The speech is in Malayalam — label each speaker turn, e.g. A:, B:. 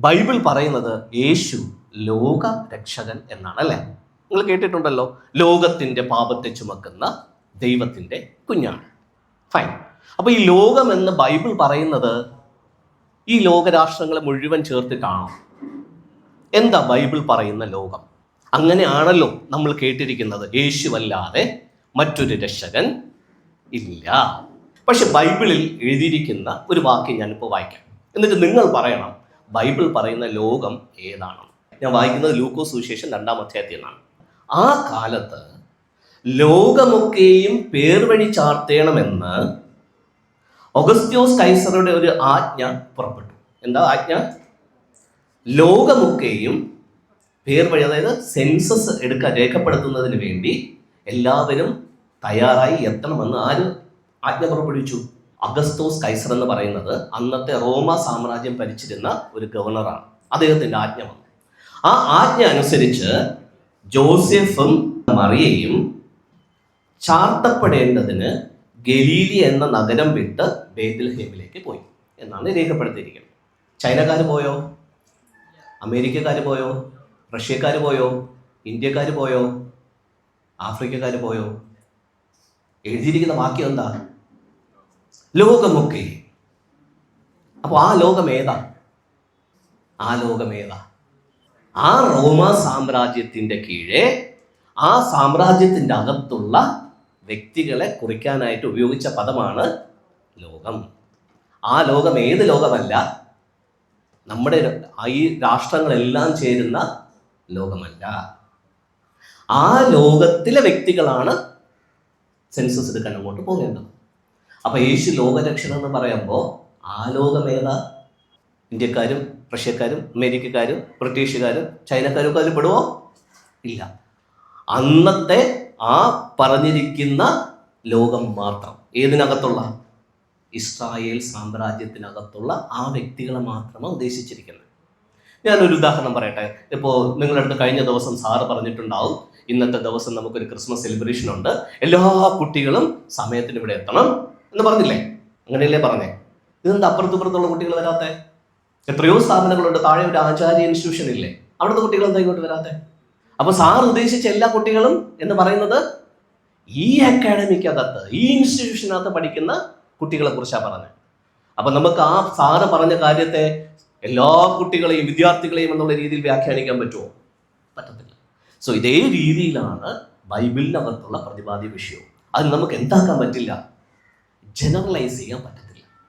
A: ബൈബിൾ പറയുന്നത് യേശു ലോക രക്ഷകൻ എന്നാണ്, അല്ലേ? നിങ്ങൾ കേട്ടിട്ടുണ്ടല്ലോ, ലോകത്തിൻ്റെ പാപത്തെ ചുമക്കുന്ന ദൈവത്തിൻ്റെ കുഞ്ഞാണ്. ഫൈൻ. അപ്പോൾ ഈ ലോകം എന്ന് ബൈബിൾ പറയുന്നത് ഈ ലോകരാഷ്ട്രങ്ങളെ മുഴുവൻ ചേർത്തിട്ടാണോ? എന്താ ബൈബിൾ പറയുന്ന ലോകം? അങ്ങനെയാണല്ലോ നമ്മൾ കേട്ടിരിക്കുന്നത്, യേശുവല്ലാതെ മറ്റൊരു രക്ഷകൻ ഇല്ല. പക്ഷെ ബൈബിളിൽ എഴുതിയിരിക്കുന്ന ഒരു വാക്യം ഞാനിപ്പോൾ വായിക്കാം, എന്നിട്ട് നിങ്ങൾ പറയണം ബൈബിൾ പറയുന്ന ലോകം ഏതാണ്. ഞാൻ വായിക്കുന്നത് ലൂക്കോസ് സുവിശേഷം 2-ാം അധ്യായത്തിൽ നിന്നാണ്. ആ കാലത്ത് ലോകമൊക്കെയും പേർവഴി ചാർത്തേണമെന്ന് ഓഗസ്ത്യോസ് കൈസറുടെ ഒരു ആജ്ഞ പുറപ്പെട്ടു. എന്താ ആജ്ഞ? ലോകമൊക്കെയും പേർവഴി, അതായത് സെൻസസ് രേഖപ്പെടുത്തുന്നതിന് വേണ്ടി എല്ലാവരും തയ്യാറായി എത്തണമെന്ന് ആര് ആജ്ഞ പുറപ്പെടുവിച്ചു? അഗസ്തോസ് കൈസർ എന്ന് പറയുന്നത് അന്നത്തെ റോമ സാമ്രാജ്യം ഭരിച്ചിരുന്ന ഒരു ഗവർണറാണ്. അദ്ദേഹത്തിൻ്റെ ആജ്ഞ വന്നു. ആ ആജ്ഞ അനുസരിച്ച് ജോസഫും മറിയയും ചാർത്തപ്പെടേണ്ടതിന് ഗലീലി എന്ന നഗരം വിട്ട് ബേത്ലഹേമിലേക്ക് പോയി എന്നാണ് രേഖപ്പെടുത്തിയിരിക്കുന്നത്. ചൈനക്കാർ പോയോ? അമേരിക്കക്കാർ പോയോ? റഷ്യക്കാർ പോയോ? ഇന്ത്യക്കാർ പോയോ? ആഫ്രിക്കക്കാർ പോയോ? എഴുതിയിരിക്കുന്ന വാക്യം എന്താ? ലോകമൊക്കെ. അപ്പോൾ ആ ലോകം ഏതാ? ആ ലോകം ഏതാ? ആ റോമ സാമ്രാജ്യത്തിൻ്റെ കീഴെ, ആ സാമ്രാജ്യത്തിൻ്റെ അകത്തുള്ള വ്യക്തികളെ കുറിക്കാനായിട്ട് ഉപയോഗിച്ച പദമാണ് ലോകം. ആ ലോകം ഏത് ലോകമല്ല, നമ്മുടെ ഈ രാഷ്ട്രങ്ങളെല്ലാം ചേരുന്ന ലോകമല്ല. ആ ലോകത്തിലെ വ്യക്തികളാണ് സെൻസസ് എടുക്കാൻ അങ്ങോട്ട് പോകേണ്ടത്. അപ്പൊ യേശു ലോകരക്ഷകൻ എന്ന് പറയുമ്പോൾ ആ ലോകം ഏതാ? ഇന്ത്യക്കാരും റഷ്യക്കാരും അമേരിക്കക്കാരും ബ്രിട്ടീഷുകാരും ചൈനക്കാരും ഒക്കെ അതിൽ പെടുവോ? ഇല്ല. അന്നത്തെ ആ പറഞ്ഞിരിക്കുന്ന ലോകം മാത്രം. ഏതിനകത്തുള്ള? ഇസ്രായേൽ സാമ്രാജ്യത്തിനകത്തുള്ള ആ വ്യക്തികളെ മാത്രമാണ് ഉദ്ദേശിച്ചിരിക്കുന്നത്. ഞാനൊരു ഉദാഹരണം പറയട്ടെ. ഇപ്പോൾ നിങ്ങളുടെ അടുത്ത് കഴിഞ്ഞ ദിവസം സാറ് പറഞ്ഞിട്ടുണ്ടാവും, ഇന്നത്തെ ദിവസം നമുക്കൊരു ക്രിസ്മസ് സെലിബ്രേഷൻ ഉണ്ട്, എല്ലാ കുട്ടികളും സമയത്തിന് ഇവിടെ എത്തണം എന്ന് പറഞ്ഞില്ലേ? അങ്ങനെയല്ലേ പറഞ്ഞേ? ഇതെന്താ അപ്പുറത്തുള്ള കുട്ടികൾ വരാത്തെ? എത്രയോ സ്ഥാപനങ്ങളുണ്ട്, താഴെ ഒരു ആചാര്യ ഇൻസ്റ്റിറ്റ്യൂഷൻ ഇല്ലേ, അവിടുത്തെ കുട്ടികൾ എന്താ ഇങ്ങോട്ട് വരാത്തെ? അപ്പൊ സാർ ഉദ്ദേശിച്ച എല്ലാ കുട്ടികളും എന്ന് പറയുന്നത് ഈ അക്കാഡമിക്കകത്ത്, ഈ ഇൻസ്റ്റിറ്റ്യൂഷനകത്ത് പഠിക്കുന്ന കുട്ടികളെ കുറിച്ചാണ് പറഞ്ഞത്. അപ്പൊ നമുക്ക് ആ സാറ് പറഞ്ഞ കാര്യത്തെ എല്ലാ കുട്ടികളെയും വിദ്യാർത്ഥികളെയും എന്നുള്ള രീതിയിൽ വ്യാഖ്യാനിക്കാൻ പറ്റുമോ? പറ്റത്തില്ല. സോ ഇതേ രീതിയിലാണ് ബൈബിളിനകത്തുള്ള പ്രതിപാദ്യ വിഷയവും. അത് നമുക്ക് എന്താക്കാൻ പറ്റില്ല, ജനറലൈസ് ചെയ്യാൻ പറ്റത്തില്ല.